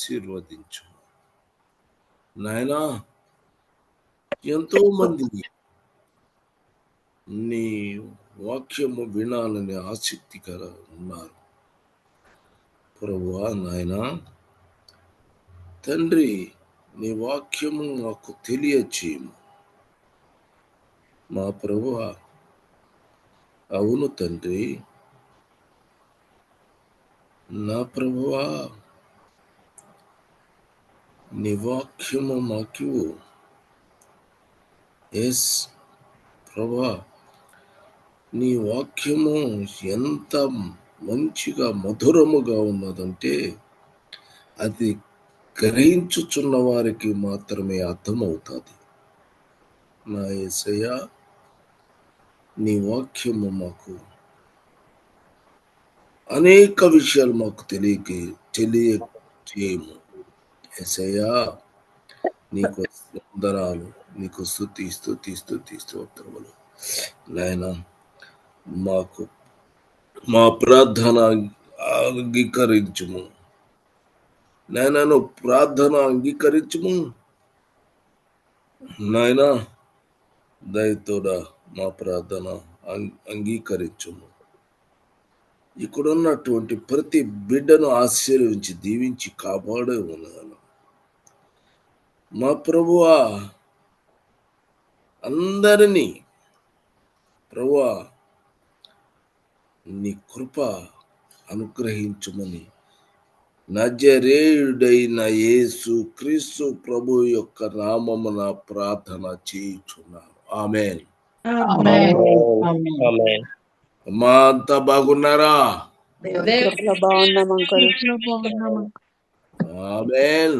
ఆశీర్వదించు నాయనా. ఎంతో మంది నీ వాక్యము వినాలని ఆసక్తికర ఉన్నారు ప్రభువా. నాయనా తండ్రి, నీ వాక్యము మాకు తెలియచేయము మా ప్రభువా. అవును తండ్రి, నా ప్రభువా, నీ వాక్యము మాకు ఎస్ ప్రభా, నీ వాక్యము ఎంత మంచిగా మధురముగా ఉన్నదంటే అది గ్రహించుచున్న వారికి మాత్రమే అర్థమవుతుంది. నా యేసయ్యా, నీ వాక్యము మాకు అనేక విషయాలు మాకు తెలియచేయము యేసయ్యా. నీకు వందనాలు, నీకు స్తుతి స్తుతి స్తుతి స్తోత్రములు నాయన. మాకు మా ప్రార్థన అంగీకరించుము నాయనను, ప్రార్థన అంగీకరించుము నాయన. దయతోడా మా ప్రార్థన అంగీకరించుము. ఇక్కడున్నటువంటి ప్రతి బిడ్డను ఆశీర్వించి దీవించి కాపాడే ఉన్నాను మా ప్రభువా. అందరినీ ప్రభువా నీ కృప అనుగ్రహించుమని నజరేయుడైన యేసు క్రీస్తు ప్రభు యొక్క నామమున ప్రార్థన చేయుచున్నాను. ఆమేన్. అమ్మా, అంతా బాగున్నారా? ఆమేన్.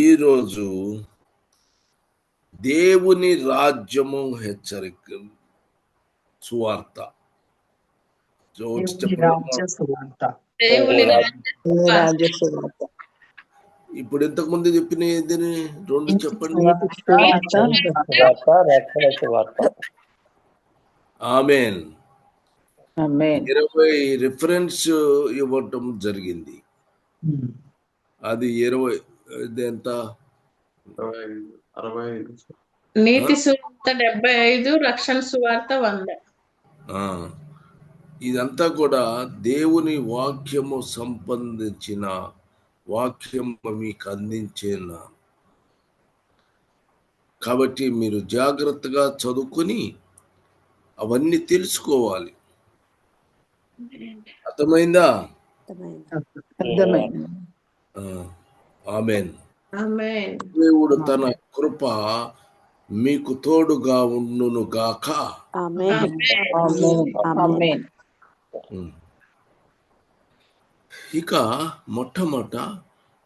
ఈరోజు దేవుని రాజ్యము హెచ్చరిక సువార్త. ఇప్పుడు ఇంతకు ముందు చెప్పిన రెండు చెప్పండి. ఆమేన్. 20 రిఫరెన్స్ ఇవ్వటం జరిగింది. అది 20 ఎంత? 65. నీతి సువార్త 75, రక్షణ సువార్త 100. ఇదంతా కూడా దేవుని వాక్యము సంబంధించిన వాక్యం మీకు అందించేనా. కాబట్టి మీరు జాగ్రత్తగా చదువుకొని అవన్నీ తెలుసుకోవాలి. అర్థమైందా? ఆమేన్. దేవుడు తన కృప మీకు తోడుగా ఉండును గాక. ఇక మొట్టమొదట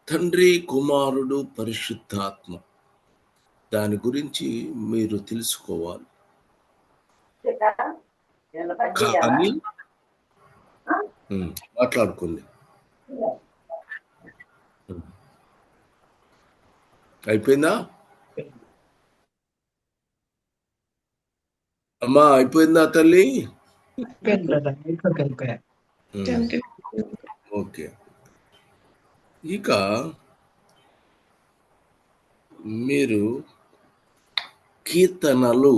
తండ్రి, కుమారుడు, పరిశుద్ధాత్మ, దాని గురించి మీరు తెలుసుకోవాలి. కానీ మాట్లాడుకుంది అయిపోయిందా అమ్మా? అయిపోయిందా తల్లి? ఓకే. ఇక మీరు కీర్తనలు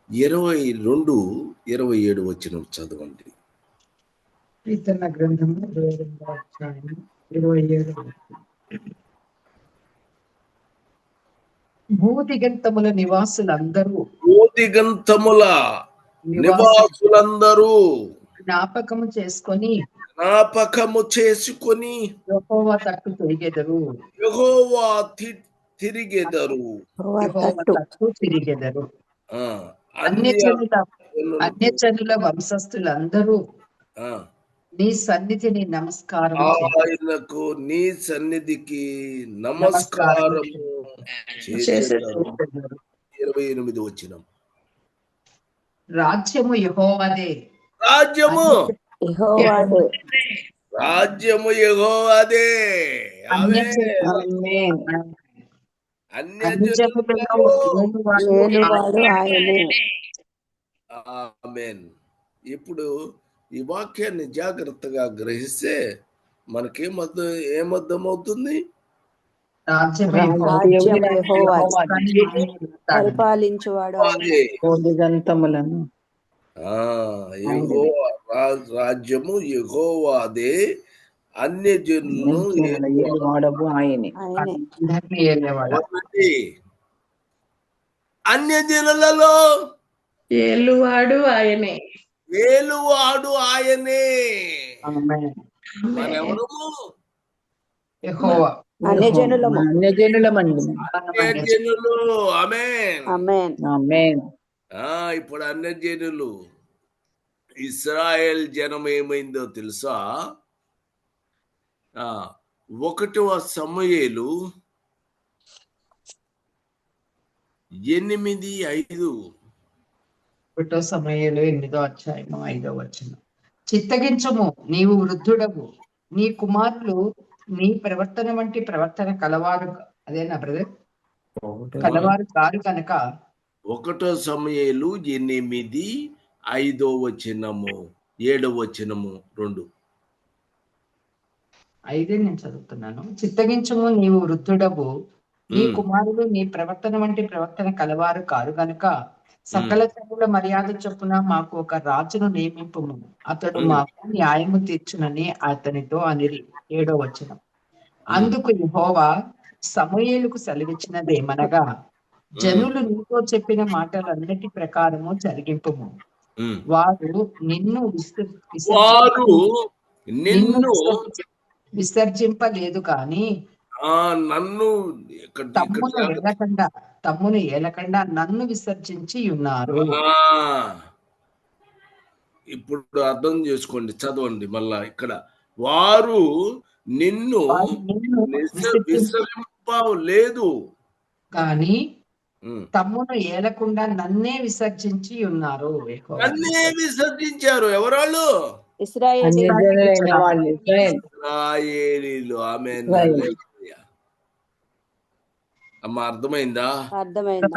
22-27 వచ్చిన చదవండి. కీర్తన గ్రంథము 27. భూదిగంతముల నివాసులందరూ జ్ఞాపకము చేసుకొని యెహోవా తట్టు తిరిగెదరు. అన్యజనుల వంశస్థులందరూ నీ సన్నిధిని నమస్కారం ఆయనకు, నీ సన్నిధికి నమస్కారము చేస్తారు. 28 వచనం. రాజ్యము యెహోవాదే, రాజ్యము యెహోవాదే. అన్యజనులలో ఏలువాడు ఆయనే. ఆమేన్. ఇప్పుడు ఈ వాక్యాన్ని జాగ్రత్తగా గ్రహిస్తే ఏమర్థమవుతుంది? రాజ్యము రాజ్యం యెహోవాది, యెహోవాది, ఆయన ఏలుతాడు. పరిపాలించువాడు ఆయన. అదే. భోజనంతములను యెహోవా రాజ్యము యెహోవాదే, అన్యజనులను ఏలువాడవు ఆయనే. ఆయనే. అందరినీ ఏలేవాడు. ఏలువాడు. అన్యజనులలో ఏలువాడు ఆయనే. ఏలువాడు ఆయనే. ఆమేన్. మనెవరము? యెహోవా అన్యజనులము. అన్యజనులమండి. అన్యజనులు. ఆమేన్. ఆమేన్. ఆమేన్. ఇప్పుడు అన్యజనులు. ఇశ్రాయేల్ జనం ఏమైందో తెలుసా? 1వ సమూయేలు 8:5. 1 సమూయేలు 8వ అధ్యాయము 5వ వచనం. చిత్తగించుము, నీవు వృద్ధుడవు, నీ కుమారులు నీ ప్రవర్తన వంటి ప్రవర్తన కలవారు. అదేనా బ్రదర్? కలవారు కారు కనుక. 1 సమూయేలు 8, 5వ వచనము, 7వ వచనము 2. 5 నేను చదువుతున్నాను. చిత్తగించుము, నీవు వృద్ధుడవు, నీ కుమారులు నీ ప్రవర్తన వంటి ప్రవర్తన కలవారు కారు కనుక సకల జనుల మర్యాద చొప్పున మాకు ఒక రాజును నియమింపుము, అతడు మాకు న్యాయము తీర్చునని అతనితో అనిరి. 7వ వచనం. అందుకు యెహోవా సమూయేలుకు సెలవిచ్చినదేమనగా, జనులు నీతో చెప్పిన మాటలన్నిటి ప్రకారము జరిగింపుము. వారు నిన్ను విసర్జింపలేదు కానీ తమ్మును ఏలకుండా నన్ను విసర్జించి ఉన్నారు. ఇప్పుడు అర్థం చేసుకోండి, చదవండి మళ్ళా. ఇక్కడ వారు నిన్ను విసర్జింపలేదు కానీ తమ్మును ఏలకుండా నన్నే విసర్జించి ఉన్నారు. నన్నే విసర్జించారు. ఎవరాళ్ళు? ఇశ్రాయేలీయులు. ఆమేన్. అమ్మ, అర్థమైందా? అర్థమైంది.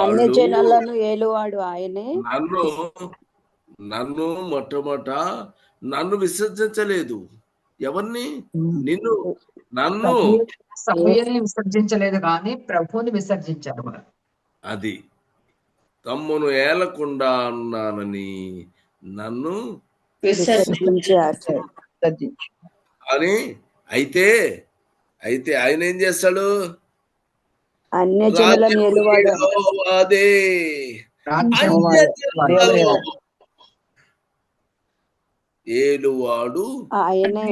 అన్యజనులను ఏలువాడు ఆయనే. నన్ను మొట్టమొదట నన్ను విసర్జించలేదు. ఎవరిని? నన్ను సమూయేలుని విసర్జించలేదు కానీ ప్రభువుని విసర్జించారు. అది తమ్మును ఏలకుండా ఉన్నానని నన్ను అని. అయితే ఆయన ఏం చేస్తాడు? అన్యజనులను ఏలువాడు అదే ఏలువాడు ఆయనే.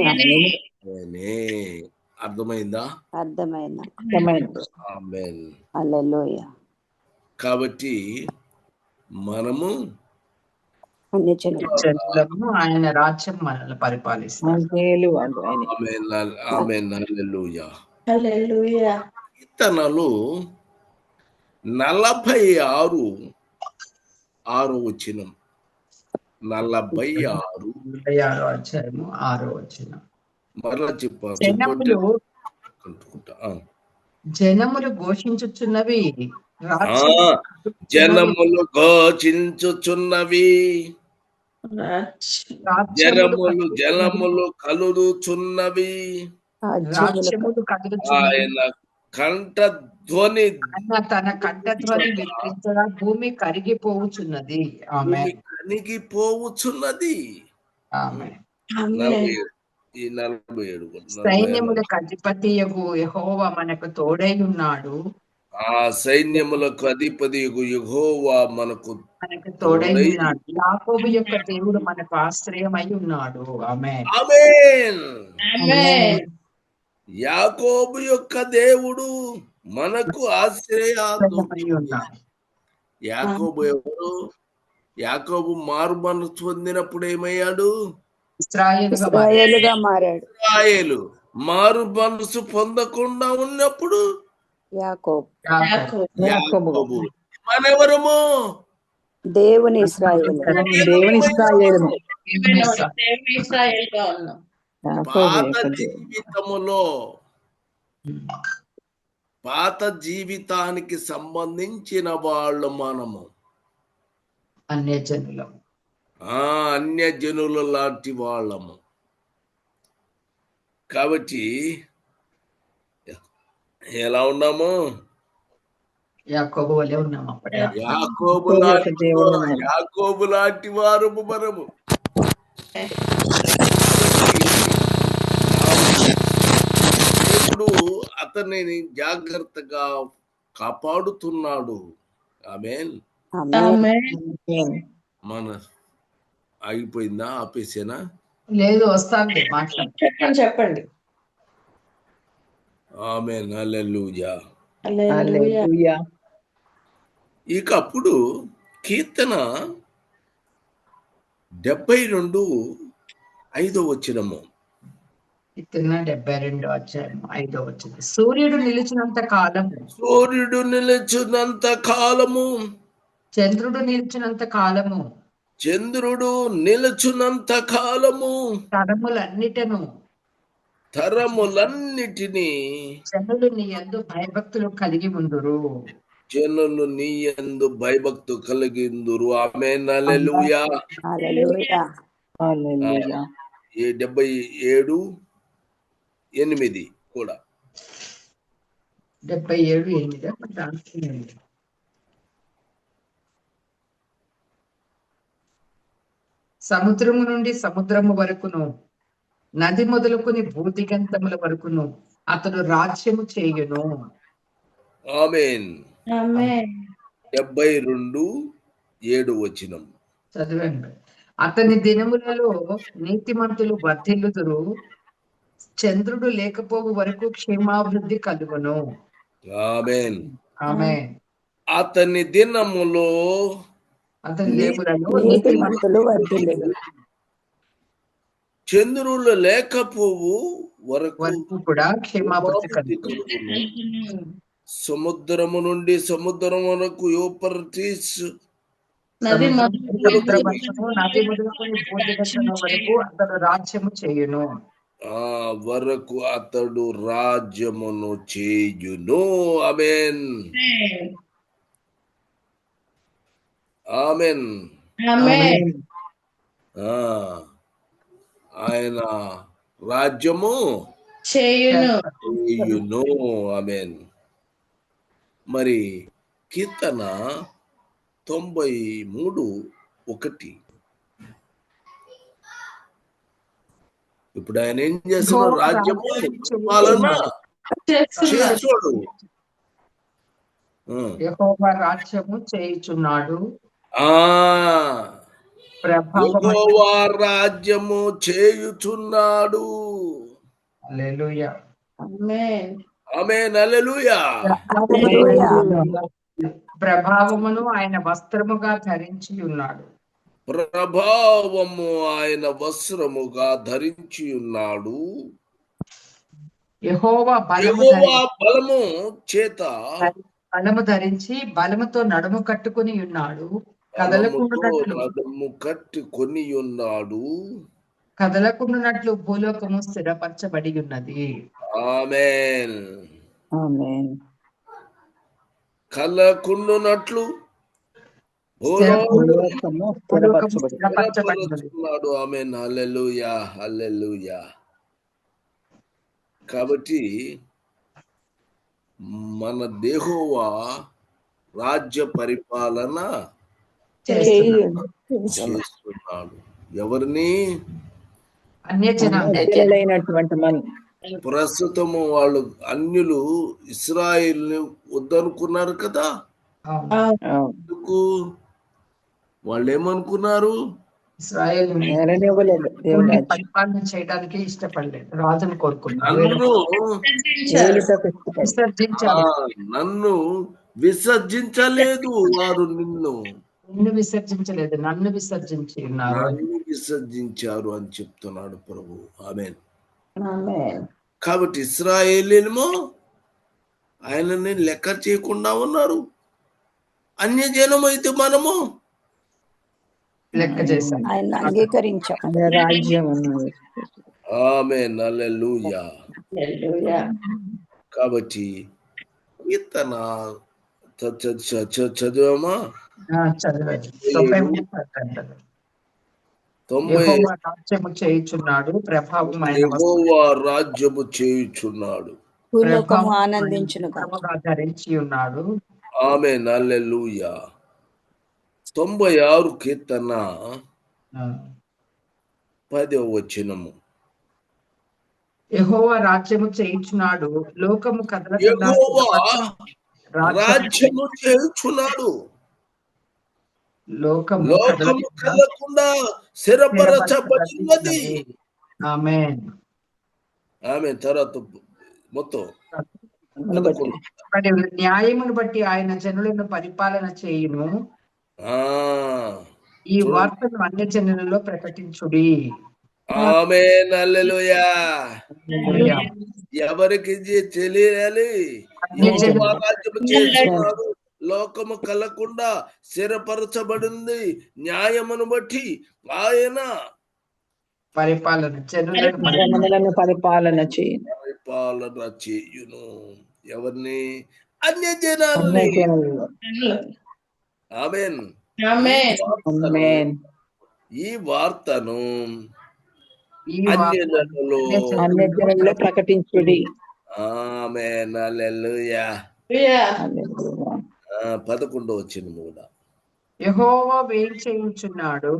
అర్థమైందా? అర్థమైంది. ఆమేన్. హల్లెలూయా. కాబట్టి మనము అన్యజనులను ఆయన రాజ్యం మనల్ని పరిపాలిస్తారు. హల్లెలూయా. కీర్తనలు 46, 6వ వచనం. 46వ అధ్యాయము 6వ వచనం. మరలా జనములు ఘోషించుచున్నవి, జనములు ఘోషించుచున్నవి, జనములు కలుగుచున్నవి, ఆయన కంఠధ్వని తన కంఠధ్వని వినిపించగా భూమి కరిగిపోవుచున్నది. కరిగిపోవుచున్నది. ఈ 47 సైన్యములకు అధిపతియగు యెహోవా మనకు తోడై ఉన్నాడు. సైన్యములకు అధిపతియగు యెహోవా మనకు తోడై ఉన్నాడు. యాకోబు యొక్క దేవుడు మనకు ఆశ్రయమై ఉన్నాడు. ఆమేన్. యాకోబు యొక్క దేవుడు మనకు ఆశ్రయమై ఉన్నాడు. యాకోబు ఎవరు? యాకోబు మారు మనసు పొందినప్పుడు ఏమయ్యాడు? ఇశ్రాయేలుగా మారాడు. ఇశ్రాయేలు మారు మనసు పొందకుండా ఉన్నప్పుడు యాకోబు. మనెవరము? దేవుని ఇశ్రాయేలు. పాత జీవితానికి సంబంధించిన వాళ్ళు మనము. అన్యజనులం. అన్యజనుల లాంటి వాళ్ళము. కాబట్టి ఎలా ఉన్నాము? యాకోబు వలె ఉన్నాం అప్పటి యాకోబు యొక్క దేవుడు మనం. యాకోబు లాంటి వారము మనము. దేవుడు అతనిని జాగ్రత్తగా కాపాడుతున్నాడు. ఆమేన్. ఆమేన్. మన ఆగిపోయిందా? ఆపేసేనా? లేదు, వస్తాండి మాట్లాడు. చెప్పండి. ఆమేన్. హల్లెలూయా. హల్లెలూయా. ఇక అప్పుడు కీర్తన 72:5 కీర్తన 72:5 సూర్యుడు నిలిచినంత కాలము, సూర్యుడు నిలిచినంత కాలము, చంద్రుడు నిలిచినంత కాలము, చంద్రుడు నిలుచున్నంత కాలము, తరములన్నిటినీ జనులు నీ యందు భయభక్తులు కలిగి ఉందురు. జనులు నీ యందు భయభక్తు కలిగిందురు. ఆమేన్. హల్లెలూయా. హల్లెలూయా. హల్లెలూయా. 77:8 కూడా 77:8 సముద్రము నుండి సముద్రము వరకును, నది మొదలుకొని భూదిగంతముల వరకును అతడు రాజ్యము చేయును. ఆమేన్. ఆమేన్. 72:7 చదవండి. అతని దినములలో నీతిమంతులు వర్ధిల్లుదురు, చంద్రుడు లేకపోవు వరకు క్షేమాభివృద్ధి కలుగును. ఆమేన్. ఆమేన్. అతని దినములో అతని దేవులలో నీతిమంతులు వర్ధిల్లుదురు, చంద్రులు లేకపోవు వరకు వరకు కూడా క్షేమాభివృద్ధి కలుగును. సముద్రము నుండి సముద్రం వరకు యూపర్టీస్ నది నది మొదలుకొని భూదిగంతముల వరకు అతడు రాజ్యము చేయును. వరకు అతడు రాజ్యమును చేయును. ఆమేన్. ఆమేన్. ఆమేన్. ఆయన రాజ్యము చేయును. ఆమేన్. మరి కీర్తన 93:1 ఇప్పుడు ఆయన ఏం చేస్తున్నాడు? రాజ్యము పాలన చేస్తాడు. యెహోవా రాజ్యము చేయుచున్నాడు, యెహోవా రాజ్యము చేయుచున్నాడు. హల్లెలూయా. ఆమేన్. ఆమేన్. హల్లెలూయా. ప్రభావమును ఆయన వస్త్రముగా ధరించి ఉన్నాడు. ప్రభావము ఆయన వస్త్రముగా ధరించి ఉన్నాడు. యెహోవా బలము చేత బలము ధరించి బలముతో నడుము కట్టుకుని ఉన్నాడు. నడుము కట్టుకొని ఉన్నాడు. కదలకుండునట్లు భూలోకము స్థిరపరచబడి ఉన్నది. ఆమేన్. ఆమేన్. కలకుండునట్లు భూలోకము స్థిరపరచున్నాడు. ఆమేన్. హల్లెలూయా. హల్లెలూయా. కాబట్టి మన యెహోవా రాజ్య పరిపాలన చేస్తున్నాడు. ఎవరిని? అన్యజనులైనటువంటి మన ప్రస్తుతము వాళ్ళు అన్యులు ఇశ్రాయేలుని వద్దనుకున్నారు కదా. ఎందుకు? వాళ్ళు ఏమనుకున్నారు? ఇశ్రాయేలు పరిపాలన చేయడానికి ఇష్టపడలేదు, రాజును కోరుకున్నారు. నన్ను విసర్జించలేదు వారు, నిన్ను విసర్జించలేదు, నన్ను విసర్జించి ఉన్నారు. నన్ను విసర్జించారు అని చెప్తున్నాడు ప్రభు. ఆమేన్. కాబట్టి ఇశ్రాయేలీనేమో ఆయనని లెక్క చేయకుండా ఉన్నారు. అన్యజనం అయితే మనము లెక్క చేశాం, ఆయన అంగీకరించాం. రాజ్యం. ఆమేన్. హల్లెలూయా. కాబట్టి కీర్తన చదివామా? చదవండి. 93 90 యెహోవా రాజ్యము చేయుచున్నాడు, ప్రభావం ఆయన యెహోవా రాజ్యము చేయుచున్నాడు, భూలోకము ఆనందించునుగా. ధరించి ఉన్నాడు. ఆమేన్, హల్లెలూయా. 96 కీర్తన 10వ వచనము. యెహోవా రాజ్యము చేయుచున్నాడు, లోకము కదలకుండా యెహోవా రాజ్యము చేయుచున్నాడు, లోకము లోకము కదలకుండా స్థిరపరచబడినది. ఆమేన్. ఆమె తర్వాత మొత్తం న్యాయమును బట్టి ఆయన జనులను పరిపాలన చేయును. ఈ వార్తను అన్య జనులలో ప్రకటించుడి. ఆమేన్, హల్లెలూయా. ఎవరికి తెలియాలి? యెహోవా రాజ్యము చేస్తున్నాడు, లోకము కలకుండా స్థిరపరచబడింది. న్యాయమును బట్టి ఆయన పరిపాలన జనులను పరిపాలన చేయును. ఎవరిని? అన్య జనాల్ని. ఆమేన్. ఈ వార్తను అన్య జనులలో ప్రకటించుడి. ఆమేన్, హల్లెలూయా. 11వ వచనం కూడా. యెహోవా వేయించేయుచున్నాడు,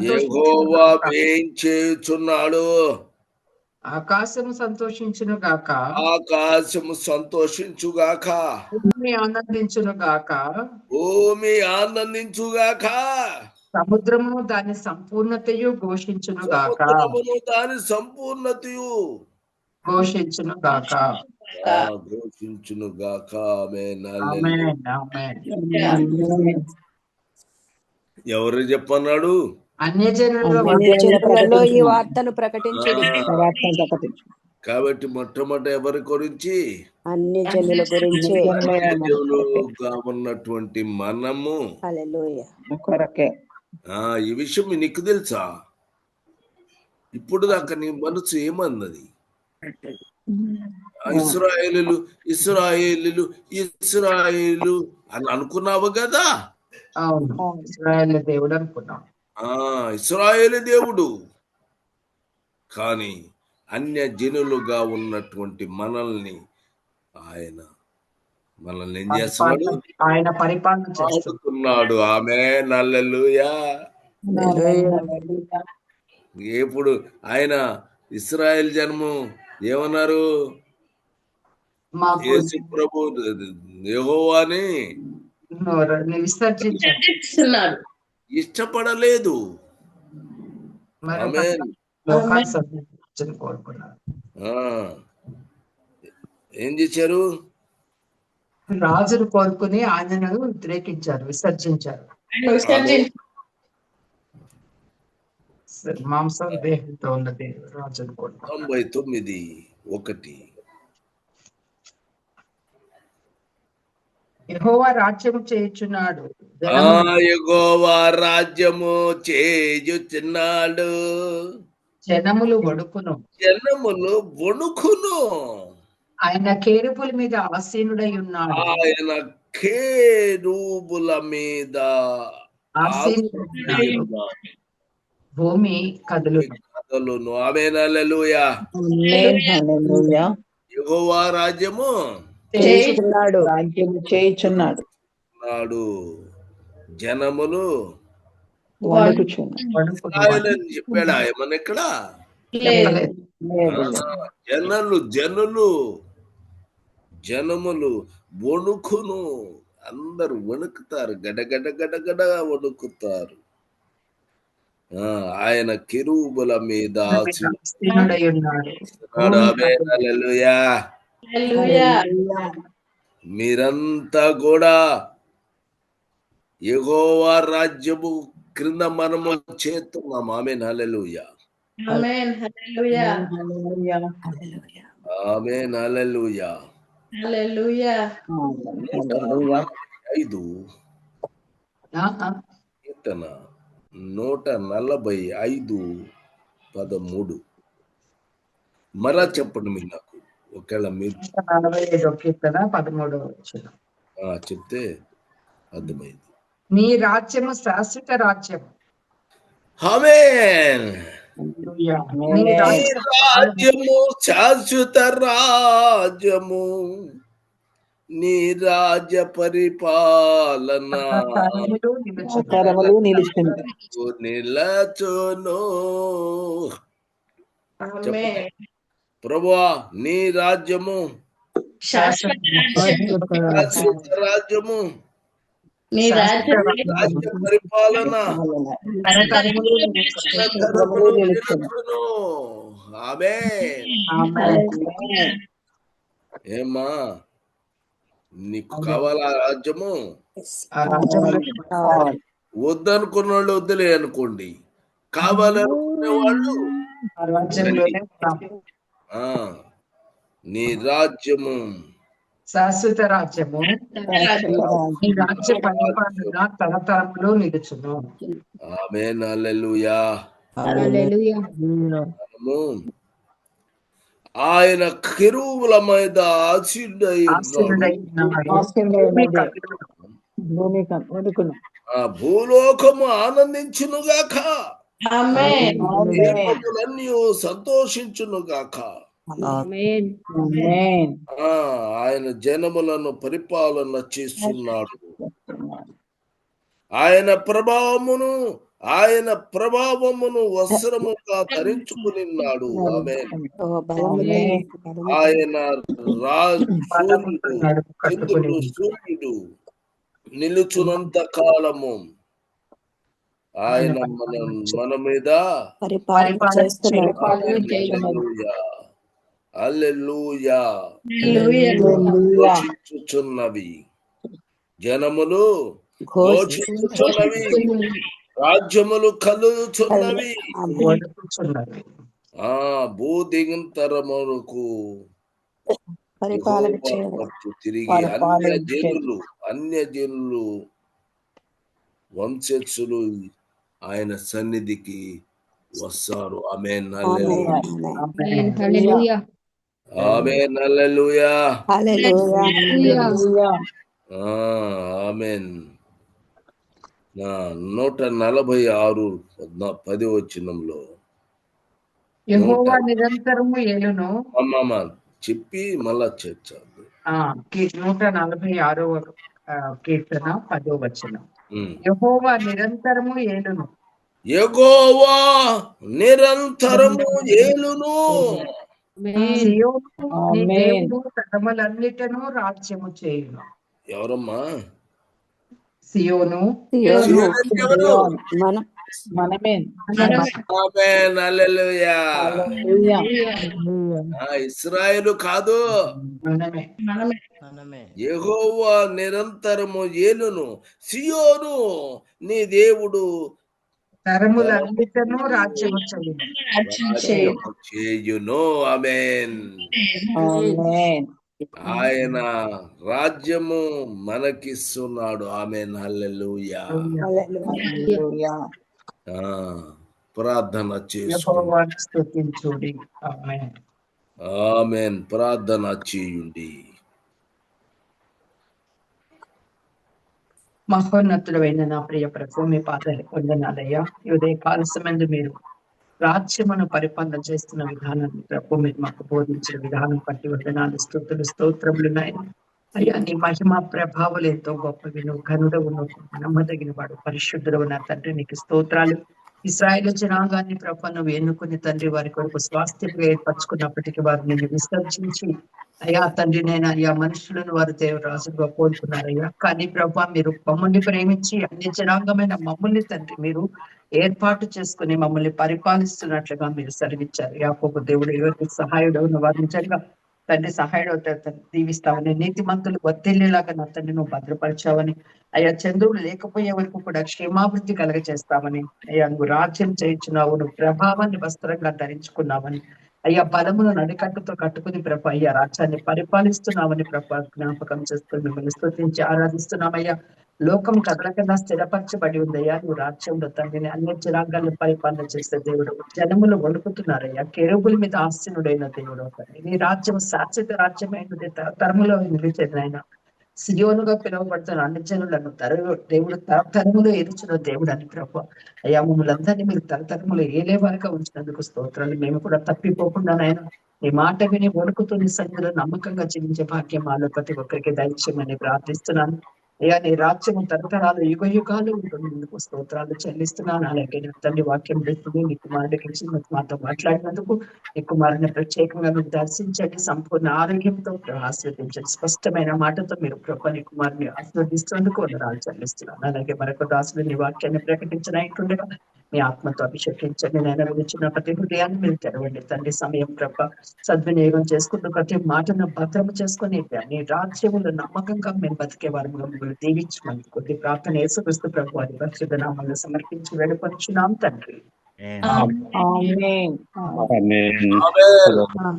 యెహోవా వేయించేయుచున్నాడు, ఆకాశము సంతోషించును గాక, ఆకాశము సంతోషించుగాక, భూమి ఆనందించును గాక, భూమి ఆనందించుగాక, సముద్రమును దాని సంపూర్ణతయు ఘోషించును గాక, సముద్రమును దాని సంపూర్ణతయు ఘోషించును గాక. ఘోషించును గాక. ఆమేన్, ఆమేన్, ఆమేన్. ఎవరు చెప్పన్నాడు? అన్య జనులలో ఈ వార్తను ప్రకటించుడి. కాబట్టి మొట్టమొదట ఎవరి గురించి? అన్ని జనుల గురించి. జనులుగా ఉన్నటువంటి మనము. హల్లెలూయా. ఈ విషయం నీకు తెలుసా? ఇప్పుడు దాకా నీ మనసు ఏమన్నది? ఇశ్రాయేలు ఇశ్రాయేలు ఇశ్రాయేలు అని అనుకున్నావు కదా? అవును, ఇశ్రాయేలు దేవుడు అనుకున్నాం. ఇశ్రాయేలు దేవుడు. కానీ అన్య జనులుగా ఉన్నటువంటి మనల్ని ఏం చేస్తున్నాడు? ఆయన పరిపాలన చేస్తున్నాడు. ఆమేన్, హల్లెలూయా. ఇప్పుడు ఆయన ఇశ్రాయేల్ జన్ము ఏమన్నారు? యేసు ప్రభు యెహోవాని విసర్జించున్నారు, ఇష్టపడలేదు. ఆమేన్. ఏం చేశారు? రాజును కోరుకుని ఆయనను వ్యతిరేకించారు, విసర్జించారు. మాంసం దేహంతో ఉన్నది రాజును కోరుకున్నారు. 99:1. యెహోవా రాజ్యము చేయుచున్నాడు, యెహోవా రాజ్యము చేయుచున్నాడు, జనములు వణుకును, జనములు వణుకును. ఆయన కేరుబుల మీద ఆసీనుడై ఉన్నాడు, ఆయన కేరుబుల మీద ఆసీనుడై ఉన్నాడు, భూమి కదలును. ఆమేన్, హల్లెలూయా. యెహోవా రాజ్యము చేయుచున్నాడు, జనములు చెప్పాడా ఏమన్నా ఇక్కడ? జనములు వణుకును. అందరు వణుకుతారు, గడగడ గడగడ వణుకుతారు. ఆయన కెరూబుల మీద ఆసీనుడై ఉన్నాడు. ఆమేన్, హల్లెలూయా. మీరంతా కూడా యెహోవా రాజ్యము క్రింద మనము చేస్తున్నాం. ఆమేన్, హల్లెలూయా. ఆమేన్, హల్లెలూయా. 145 కీర్తన 145:13. మరలా చెప్పండి మీరు నాకు, ఒకవేళ మీరు. 145 కీర్తన 13వ వచనం. చెప్తే అర్థమైంది. నీ రాజ్యము శాశ్వత రాజ్యం. ఆమేన్. హల్లెలూయా. నీ ఆమేన్. నీ రాజ్యం రాజ్యము శాశ్వత రాజ్యము, నీ రాజ్య పరిపాలన తరములు నిలుచును. తరములు నిలుచును. నిలచును. ఆమేన్. ప్రభువా, నీ రాజ్యము శాశ్వత రాజ్యం. శాశ్వత రాజ్యము, నీ రాజ్యం రాజ్య పరిపాలన తరములు నిలుచును. తరములు నిలుచును. ఆమేన్. ఆమేన్. ఏమ్మా, నీకు కావాలా రాజ్యము? ఆ రాజ్యంలో కావాలి. వద్దనుకున్న వాళ్ళు వద్దులే అనుకోండి, కావాలనుకునే వాళ్ళు ఆ రాజ్యంలోనే ఉంటాం. ఆ, నీ రాజ్యము శాశ్వత రాజ్యము, ఈ రాజ్య పరిపాలన తరతరములు నిలుచును. ఆమేన్. హల్లెలూయా. హల్లెలూయా. మనము ఆయన కెరూబుల మీద ఆసీనుడై ఉన్నాడు. ఆ భూలోకము ఆనందించునుగాక, ఆమేన్. దేవతలన్నీ సంతోషించునుగాక. ఆమేన్. ఆయన జనములను పరిపాలన చేస్తున్నాడు. ఆయన ప్రభావమును వస్త్రముగా ధరించుకునిన్నాడు. ఆమేన్. ఓ బలములే. ఆయన చంద్రుడు సూర్యుడు నిలుచునంత కాలము ఆయన మన మీద పరిపాలన చేస్తున్నాడు. హల్లెలూయా, హల్లెలూయా హల్లెలూయా. ఘోషించుచున్నవి, జనములు ఘోషించుచున్నవి, రాజ్యములు కలుగుచున్నవి. భూదిగంతరములకు పరిపాలన చేయాలి. తిరిగి అన్యజనులు వంశస్థులు ఆయన సన్నిధికి వస్తారు. ఆమేన్. హల్లెలూయా. ఆమేన్. హల్లెలూయా. ఆమేన్. హల్లెలూయా. హల్లెలూయా. ఆమేన్. 146 10 యెహోవా నిరంతరము ఏలును. అమ్మమ్మ చెప్పి మళ్ళా చేర్చాలి. 146వ కీర్తన 10వ వచనం. యెహోవా నిరంతరము ఏలును. యెహోవా నిరంతరము ఏలును. సియోను నీ దేవుడు తరములన్నిటను రాజ్యము చేయును. ఎవరమ్మా? సియోను మనమే. ఆమేన్. హల్లెలూయా. ఇశ్రాయేలు కాదు, యెహోవా నిరంతరము ఏలును. సియోను నీ దేవుడు తరములన్నిటను రాజ్యము చేయును. ఆమేన్. ఆయన రాజ్యము మనకిస్తున్నాడు. ఆమేన్. హల్లెలూయా. ప్రార్థన యెహోవాను స్తుతించుడి. ఆమేన్. ఆమేన్. ప్రార్థన చేయండి. మహోన్నతుడైన నా ప్రియ ప్రభు, మీ పాదాలకు వందనాలయ్యా. ఈ ఉదయ కాలసమందు మీరు రాజ్యమును పరిపాలన చేస్తున్న విధానాన్ని ప్రభు మీరు మాకు బోధించిన విధానం బట్టి వందనాలు, స్తుతులు, స్తోత్రములు నాయన. అయ్యా, నీ మహిమ ప్రభావాలు ఎంతో గొప్పవి. నువ్వు ఘనుడవు, నువ్వు నమ్మదగిన వాడు, పరిశుద్ధుడవు నా తండ్రి. నీకు స్తోత్రాలు. ఇశ్రాయేలు జనాంగాన్ని ప్రభు నువ్వు ఎన్నుకుని తండ్రి వారి కొరకు స్వాస్థ్యంగా ఏర్పరచుకున్నప్పటికీ వారు నిన్ను విసర్జించి అయ్యా తండ్రి నేను అయ్యా మనుషులను వారు దేవరాజుగా కోరుకున్నారయ్యా. కానీ ప్రభు మీరు మమ్మల్ని ప్రేమించి అన్ని జనాంగమైన మమ్మల్ని తండ్రి మీరు ఏర్పాటు చేసుకుని మమ్మల్ని పరిపాలిస్తున్నట్లుగా మీరు సెలవిచ్చారు. యాకోబు దేవుడు ఎవరికి సహాయుడు వారు నిజంగా తండ్రి సహాయుడు దీవిస్తావని, నీతిమంతులు వర్ధిల్లేలాగా నా తండ్రి నువ్వు భద్రపరిచావని, అయ్యా చంద్రుడు లేకపోయే వరకు కూడా క్షేమాభివృద్ధి కలగజేస్తామని, అయ్యా నువ్వు రాజ్యం చేయించున్నావు, నువ్వు ప్రభావాన్ని వస్త్రంగా ధరించుకున్నావని, అయ్యా బలమును నడికట్టుతో కట్టుకుని ప్రభు అయ్యా రాజ్యాన్ని పరిపాలిస్తున్నామని ప్రభు జ్ఞాపకం చేస్తూ మిమ్మల్ని స్తుతించి ఆరాధిస్తున్నామయ్యా. లోకం కదలకుండా స్థిరపరచబడి ఉందయ్యా. నువ్వు రాజ్యంలో తండ్రిని అన్ని జనాంగాలను పరిపాలన చేసే దేవుడు. జనములు వణుకుతున్నారయ్యా. కెరూబుల మీద ఆసీనుడైన దేవుడు. నీ రాజ్యం శాశ్వత రాజ్యమైనది, తరములో నిలిచేది ఆయన. సియోనుగా పిలువబడుతున్న అన్ని జనులను దేవుడు తరతరములు ఎదుర్చిన దేవుడు అని ప్రభు. అయ్యా మమ్మల్ని అందరినీ మీరు తరతరములు ఏలేవారుగా ఉంచినందుకు స్తోత్రాలు. మేము కూడా తప్పిపోకుండా నాయన నీ మాట విని వణుకుతూ నీ సన్నిధిలో నమ్మకంగా జీవించే భాగ్యం మాలో ప్రతి ఒక్కరికి దయచేయమని ప్రార్థిస్తున్నాను. అయ్యా నీ రాజ్యము తరతరాలు యుగ యుగాలు ఉంటున్నందుకు స్తోత్రాలు చెల్లిస్తున్నాను. అలాగే నా తండ్రి వాక్యం పెడుతుంది నీ కుమారుడికి ఇచ్చి మాతో మాట్లాడినందుకు నీ కుమారుని ప్రత్యేకంగా మీరు దర్శించండి, సంపూర్ణ ఆరోగ్యంతో ఆస్వాదించండి. స్పష్టమైన మాటతో మీరు ప్రభు నీ కుమారుని ఆస్వాదిస్తున్నందుకు వందనాలు చెల్లిస్తున్నాను. అలాగే మరొక దాసులు నీ వాక్యాన్ని ప్రకటించినట్టుండగా మీ ఆత్మతో అభిషేకించండి. నేను వినిచిన ప్రతి హృదయాన్ని మీరు తెరవండి తండ్రి. సమయం ప్రభ సద్వినియోగం చేసుకుంటూ ప్రతి మాటను భద్రము చేసుకుని నీ రాజ్యములు నమ్మకంగా మేము బతికే వారు దీవించమని కొద్ది ప్రార్థన యేసుక్రీస్తు ప్రభు వారి పరిశుద్ధ నామములో సమర్పించి వేడుకొంచున్నాం తండ్రి. ఆమేన్. ఆమేన్.